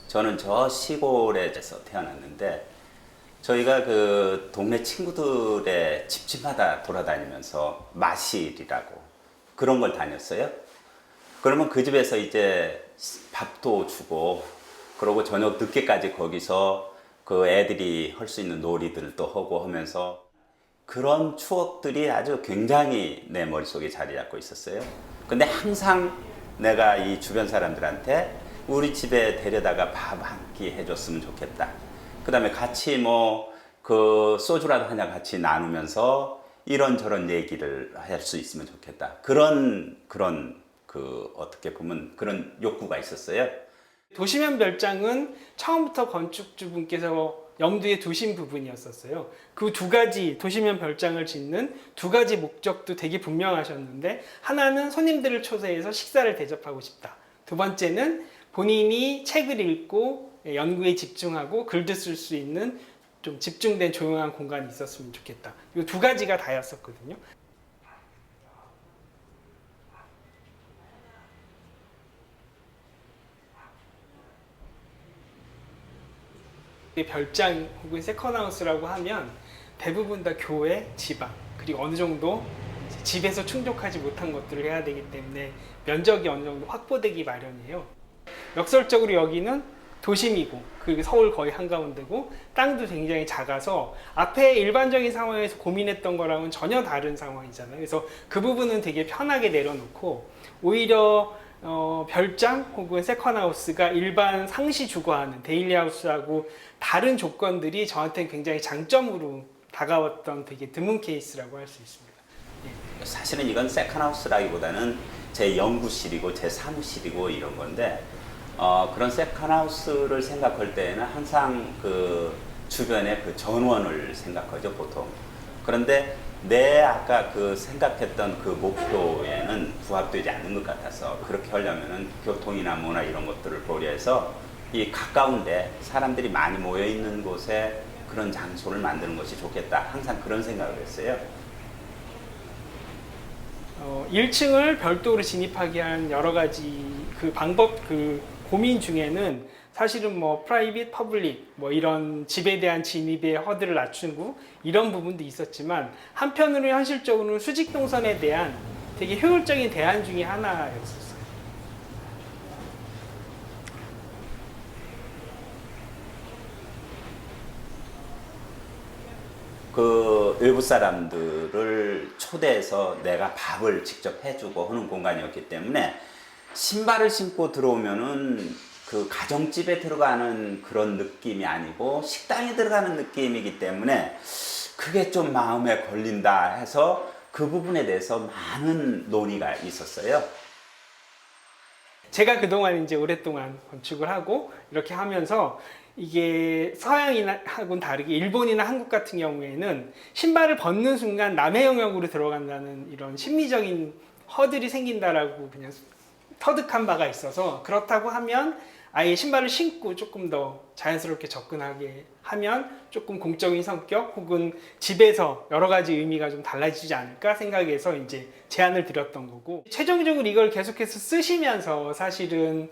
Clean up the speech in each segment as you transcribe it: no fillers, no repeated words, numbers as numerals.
저는 저 시골에서 태어났는데 저희가 그 동네 친구들의 집집마다 돌아다니면서 마실이라고 그런 걸 다녔어요. 그러면 그 집에서 이제 밥도 주고 그러고 저녁 늦게까지 거기서 그 애들이 할 수 있는 놀이들도 하고 하면서 그런 추억들이 아주 굉장히 내 머릿속에 자리 잡고 있었어요. 근데 항상 내가 이 주변 사람들한테 우리 집에 데려다가 밥 한 끼 해줬으면 좋겠다. 그 다음에 같이 뭐 그 소주라도 하나 같이 나누면서 이런저런 얘기를 할 수 있으면 좋겠다. 그런 그 어떻게 보면 그런 욕구가 있었어요. 도시면 별장은 처음부터 건축주분께서 염두에 두신 부분이었었어요. 그 두 가지 도시면 별장을 짓는 두 가지 목적도 되게 분명하셨는데, 하나는 손님들을 초대해서 식사를 대접하고 싶다. 두 번째는 본인이 책을 읽고 연구에 집중하고 글도 쓸 수 있는 좀 집중된 조용한 공간이 있었으면 좋겠다. 이 두 가지가 다였었거든요. 별장 혹은 세컨하우스라고 하면 대부분 다 교회, 지방, 그리고 어느 정도 집에서 충족하지 못한 것들을 해야 되기 때문에 면적이 어느 정도 확보되기 마련이에요. 역설적으로 여기는 도심이고 그 서울 거의 한가운데고 땅도 굉장히 작아서 앞에 일반적인 상황에서 고민했던 거랑은 전혀 다른 상황이잖아요. 그래서 그 부분은 되게 편하게 내려놓고 오히려 별장 혹은 세컨하우스가 일반 상시 주거하는 데일리하우스하고 다른 조건들이 저한테는 굉장히 장점으로 다가왔던 되게 드문 케이스라고 할 수 있습니다. 사실은 이건 세컨하우스라기보다는 제 연구실이고 제 사무실이고 이런 건데 그런 세컨하우스를 생각할 때에는 항상 그 주변에 그 전원을 생각하죠 보통. 그런데 내 아까 그 생각했던 그 목표에는 부합되지 않는 것 같아서 그렇게 하려면은 교통이나 뭐나 이런 것들을 고려해서 이 가까운데 사람들이 많이 모여 있는 곳에 그런 장소를 만드는 것이 좋겠다. 항상 그런 생각을 했어요. 1층을 별도로 진입하게 한 여러 가지 그 방법, 그 고민 중에는 사실은 뭐 프라이빗, 퍼블릭 뭐 이런 집에 대한 진입의 허들을 낮추고 이런 부분도 있었지만, 한편으로 현실적으로는 수직 동선에 대한 되게 효율적인 대안 중에 하나였었어요. 그 일부 사람들을 초대해서 내가 밥을 직접 해주고 하는 공간이었기 때문에 신발을 신고 들어오면은 그 가정집에 들어가는 그런 느낌이 아니고 식당에 들어가는 느낌이기 때문에 그게 좀 마음에 걸린다 해서 그 부분에 대해서 많은 논의가 있었어요. 제가 그동안 이제 오랫동안 건축을 하고 이렇게 하면서 이게 서양하고는 다르게 일본이나 한국 같은 경우에는 신발을 벗는 순간 남의 영역으로 들어간다는 이런 심리적인 허들이 생긴다라고 그냥 터득한 바가 있어서, 그렇다고 하면 아예 신발을 신고 조금 더 자연스럽게 접근하게 하면 조금 공적인 성격 혹은 집에서 여러 가지 의미가 좀 달라지지 않을까 생각해서 이제 제안을 드렸던 거고, 최종적으로 이걸 계속해서 쓰시면서 사실은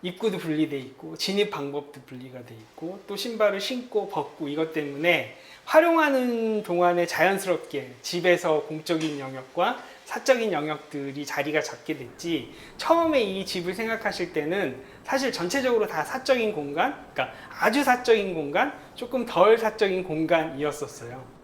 입구도 분리돼 있고 진입 방법도 분리가 돼 있고 또 신발을 신고 벗고 이것 때문에 활용하는 동안에 자연스럽게 집에서 공적인 영역과 사적인 영역들이 자리가 잡게 됐지, 처음에 이 집을 생각하실 때는 사실 전체적으로 다 사적인 공간, 그러니까 아주 사적인 공간, 조금 덜 사적인 공간이었었어요.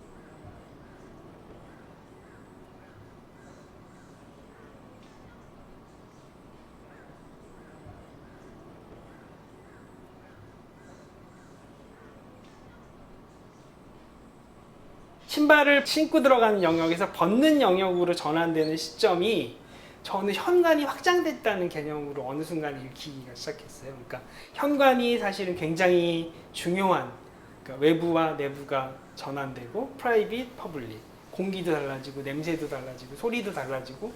신발을 신고 들어가는 영역에서 벗는 영역으로 전환되는 시점이 저는 현관이 확장됐다는 개념으로 어느 순간 읽히기가 시작했어요. 그러니까 현관이 사실은 굉장히 중요한, 그러니까 외부와 내부가 전환되고 프라이빗, 퍼블릭, 공기도 달라지고 냄새도 달라지고 소리도 달라지고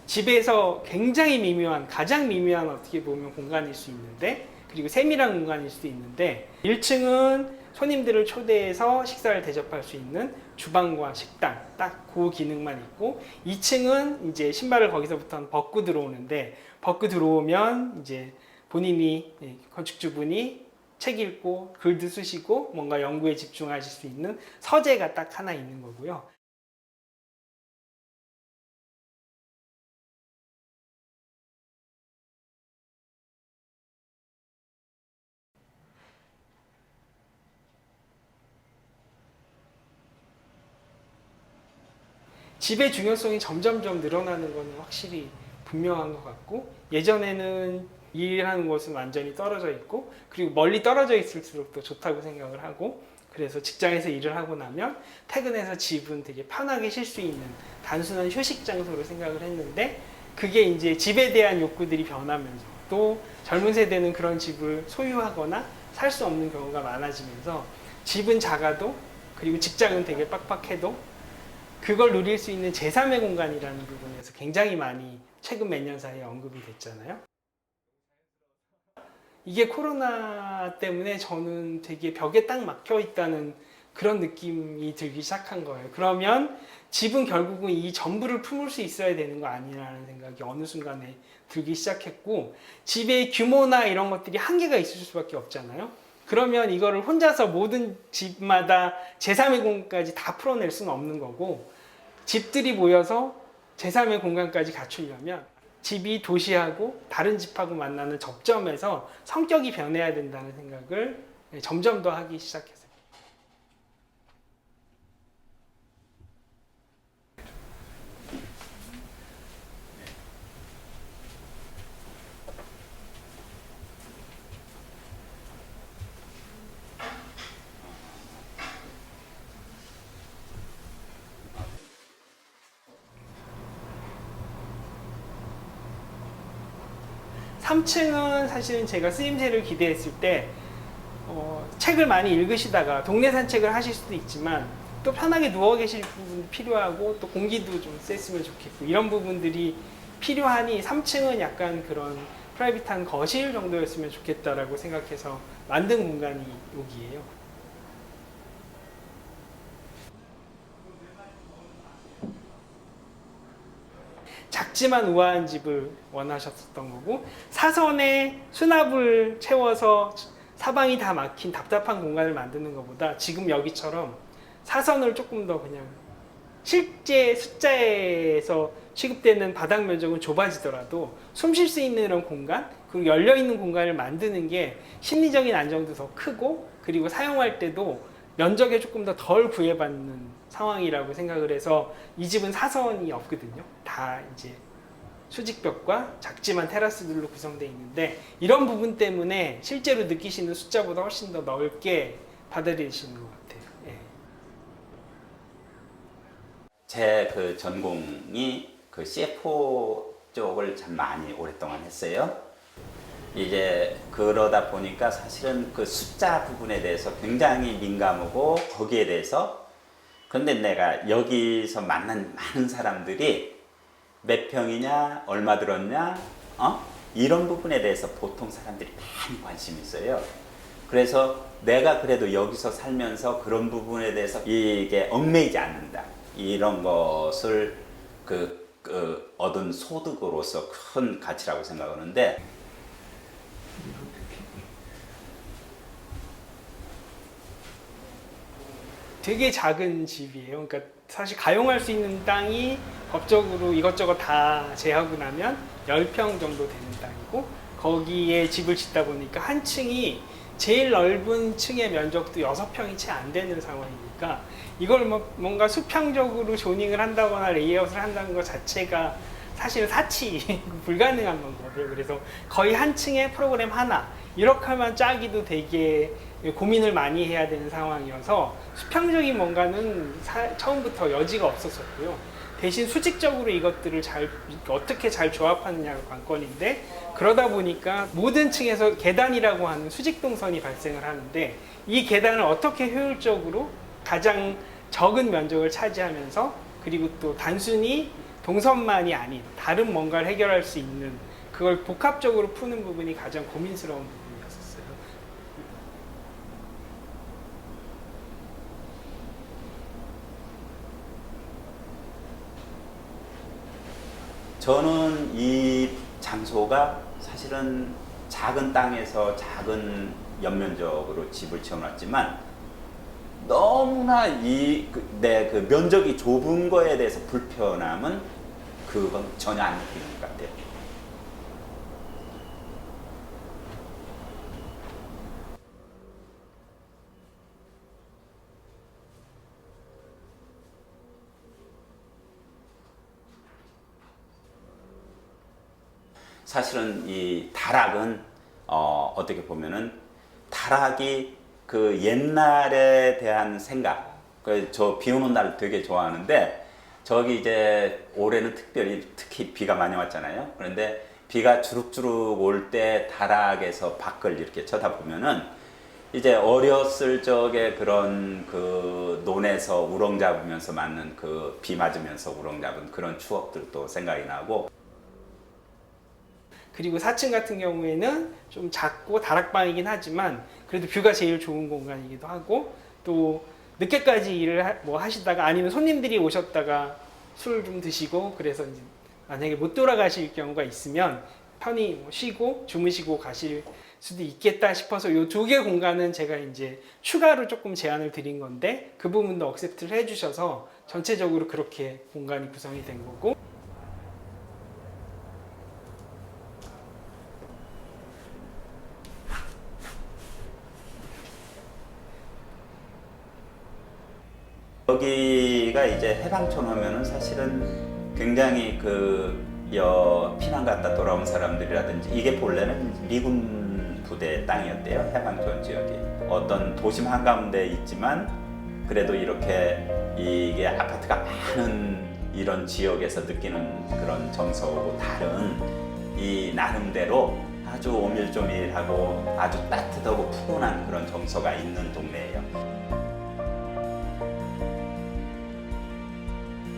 집에서 굉장히 미묘한, 가장 미묘한 어떻게 보면 공간일 수 있는데, 그리고 세밀한 공간일 수도 있는데, 1층은 손님들을 초대해서 식사를 대접할 수 있는 주방과 식당, 딱 그 기능만 있고, 2층은 이제 신발을 거기서부터 벗고 들어오는데, 벗고 들어오면 이제 본인이, 건축주분이 책 읽고 글도 쓰시고 뭔가 연구에 집중하실 수 있는 서재가 딱 하나 있는 거고요. 집의 중요성이 점점점 늘어나는 것은 확실히 분명한 것 같고, 예전에는 일하는 곳은 완전히 떨어져 있고, 그리고 멀리 떨어져 있을수록 더 좋다고 생각을 하고, 그래서 직장에서 일을 하고 나면 퇴근해서 집은 되게 편하게 쉴 수 있는 단순한 휴식 장소로 생각을 했는데, 그게 이제 집에 대한 욕구들이 변하면서 또 젊은 세대는 그런 집을 소유하거나 살 수 없는 경우가 많아지면서 집은 작아도, 그리고 직장은 되게 빡빡해도 그걸 누릴 수 있는 제3의 공간이라는 부분에서 굉장히 많이 최근 몇 년 사이에 언급이 됐잖아요. 이게 코로나 때문에 저는 되게 벽에 딱 막혀 있다는 그런 느낌이 들기 시작한 거예요. 그러면 집은 결국은 이 전부를 품을 수 있어야 되는 거 아니라는 생각이 어느 순간에 들기 시작했고, 집의 규모나 이런 것들이 한계가 있을 수밖에 없잖아요. 그러면 이거를 혼자서 모든 집마다 제3의 공간까지 다 풀어낼 수는 없는 거고, 집들이 모여서 제3의 공간까지 갖추려면 집이 도시하고 다른 집하고 만나는 접점에서 성격이 변해야 된다는 생각을 점점 더 하기 시작했어요. 삼 3층은 사실은 제가 쓰임새를 기대했을 때 책을 많이 읽으시다가 동네 산책을 하실 수도 있지만 또 편하게 누워 계실 부분이 필요하고 또 공기도 좀 쐈으면 좋겠고 이런 부분들이 필요하니 3층은 약간 그런 프라이빗한 거실 정도였으면 좋겠다라고 생각해서 만든 공간이 여기예요. 작지만 우아한 집을 원하셨던 거고, 사선에 수납을 채워서 사방이 다 막힌 답답한 공간을 만드는 것보다 지금 여기처럼 사선을 조금 더 그냥 실제 숫자에서 취급되는 바닥 면적은 좁아지더라도 숨 쉴 수 있는 이런 공간, 그리고 열려있는 공간을 만드는 게 심리적인 안정도 더 크고, 그리고 사용할 때도 면적에 조금 더 덜 구애받는 상황이라고 생각을 해서 이 집은 사선이 없거든요. 다 이제 수직벽과 작지만 테라스들로 구성되어 있는데, 이런 부분 때문에 실제로 느끼시는 숫자보다 훨씬 더 넓게 받아들이시는 것 같아요. 예. 제 그 전공이 그 CFO 쪽을 참 많이 오랫동안 했어요. 이제 그러다 보니까 사실은 그 숫자 부분에 대해서 굉장히 민감하고, 거기에 대해서, 근데 내가 여기서 만난 많은 사람들이 몇 평이냐, 얼마 들었냐, 이런 부분에 대해서 보통 사람들이 많이 관심이 있어요. 그래서 내가 그래도 여기서 살면서 그런 부분에 대해서 이게 얽매이지 않는다, 이런 것을 얻은 소득으로서 큰 가치라고 생각하는데, 되게 작은 집이에요. 그러니까 사실 가용할 수 있는 땅이 법적으로 이것저것 다 제하고 나면 10평 정도 되는 땅이고, 거기에 집을 짓다 보니까 한 층이 제일 넓은 층의 면적도 6평이 채 안 되는 상황이니까 이걸 뭔가 수평적으로 조닝을 한다거나 레이아웃을 한다는 것 자체가 사실은 사치 불가능한 거거든요. 그래서 거의 한 층에 프로그램 하나, 이렇게만 짜기도 되게 고민을 많이 해야 되는 상황이어서 수평적인 뭔가는 처음부터 여지가 없었었고요. 대신 수직적으로 이것들을 어떻게 잘 조합하느냐가 관건인데, 그러다 보니까 모든 층에서 계단이라고 하는 수직동선이 발생을 하는데, 이 계단을 어떻게 효율적으로 가장 적은 면적을 차지하면서, 그리고 또 단순히 동선만이 아닌 다른 뭔가를 해결할 수 있는, 그걸 복합적으로 푸는 부분이 가장 고민스러운 부분이었어요. 저는 이 장소가 사실은 작은 땅에서 작은 연면적으로 집을 지어놨지만 너무나 내 그 면적이 좁은 거에 대해서 불편함은 그건 전혀 안 느끼는 것 같아요. 사실은 이 다락은 어떻게 보면은 다락이 그 옛날에 대한 생각, 저 비 오는 날 되게 좋아하는데 저기 이제 올해는 특히 비가 많이 왔잖아요. 그런데 비가 주룩주룩 올 때 다락에서 밖을 이렇게 쳐다보면은 이제 어렸을 적에 그런 그 논에서 우렁 잡으면서 맞는 그 비 맞으면서 우렁 잡은 그런 추억들도 생각이 나고. 그리고 4층 같은 경우에는 좀 작고 다락방이긴 하지만 그래도 뷰가 제일 좋은 공간이기도 하고, 또 늦게까지 일을 하시다가 아니면 손님들이 오셨다가 술 좀 드시고 그래서 이제 만약에 못 돌아가실 경우가 있으면 편히 쉬고 주무시고 가실 수도 있겠다 싶어서 이 두 개 공간은 제가 이제 추가로 조금 제안을 드린 건데 그 부분도 억셉트를 해주셔서 전체적으로 그렇게 공간이 구성이 된 거고. 여기가 이제 해방촌 하면은 사실은 굉장히 피난 갔다 돌아온 사람들이라든지, 이게 본래는 미군 부대 땅이었대요. 해방촌 지역이 어떤 도심 한가운데 있지만 그래도 이렇게 이게 아파트가 많은 이런 지역에서 느끼는 그런 정서하고 다른 이 나름대로 아주 오밀조밀하고 아주 따뜻하고 푸근한 그런 정서가 있는 동네예요.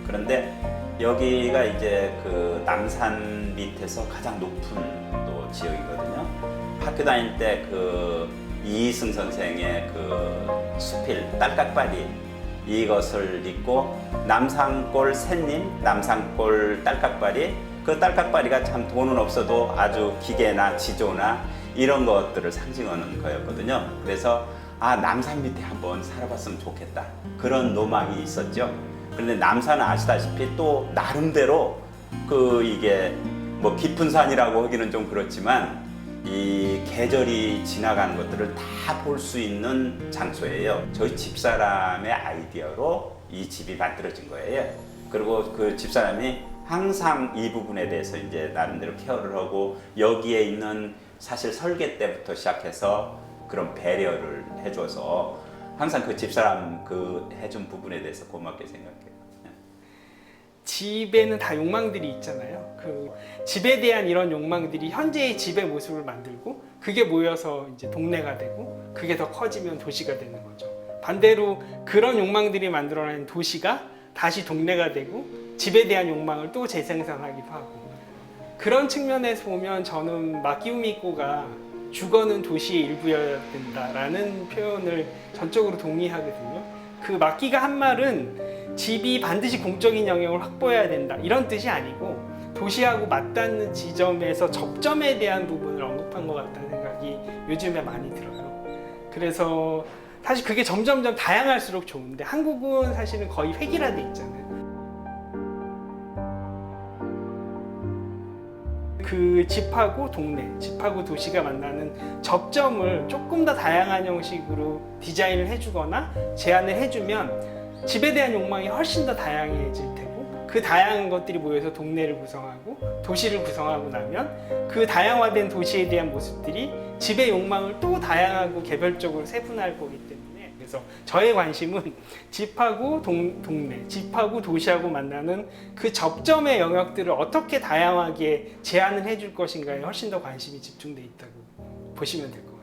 그런데 여기가 이제 그 남산 밑에서 가장 높은 또 지역이거든요. 학교 다닐 때 그 이희승 선생의 그 수필 딸깍바리, 이것을 읽고 남산골 샌님, 남산골 딸깍바리, 그 딸깍바리가 참 돈은 없어도 아주 기계나 지조나 이런 것들을 상징하는 거였거든요. 그래서 남산 밑에 한번 살아봤으면 좋겠다, 그런 로망이 있었죠. 그런데 남산은 아시다시피 또 나름대로 이게 뭐 깊은 산이라고 하기는 좀 그렇지만 이 계절이 지나가는 것들을 다 볼 수 있는 장소예요. 저희 집사람의 아이디어로 이 집이 만들어진 거예요. 그리고 그 집사람이 항상 이 부분에 대해서 이제 나름대로 케어를 하고, 여기에 있는 사실 설계 때부터 시작해서 그런 배려를 해줘서 항상 그 집사람 해준 부분에 대해서 고맙게 생각해요. 집에는 다 욕망들이 있잖아요. 그 집에 대한 이런 욕망들이 현재의 집의 모습을 만들고 그게 모여서 이제 동네가 되고 그게 더 커지면 도시가 되는 거죠. 반대로 그런 욕망들이 만들어낸 도시가 다시 동네가 되고 집에 대한 욕망을 또 재생산하기도 하고, 그런 측면에서 보면 저는 마키우미코가 주거는 도시의 일부여야 된다라는 표현을 전적으로 동의하거든요. 그 마키가 한 말은 집이 반드시 공적인 영역을 확보해야 된다 이런 뜻이 아니고, 도시하고 맞닿는 지점에서 접점에 대한 부분을 언급한 것 같다는 생각이 요즘에 많이 들어요. 그래서 사실 그게 점점점 다양할수록 좋은데 한국은 사실은 거의 획일화돼 있잖아요. 그 집하고 동네, 집하고 도시가 만나는 접점을 조금 더 다양한 형식으로 디자인을 해주거나 제안을 해주면 집에 대한 욕망이 훨씬 더 다양해질 테고, 그 다양한 것들이 모여서 동네를 구성하고 도시를 구성하고 나면 그 다양화된 도시에 대한 모습들이 집의 욕망을 또 다양하고 개별적으로 세분화할 거기 때문에, 그래서 저의 관심은 집하고 동네, 집하고 도시하고 만나는 그 접점의 영역들을 어떻게 다양하게 제안을 해줄 것인가에 훨씬 더 관심이 집중돼 있다고 보시면 될 것 같아요.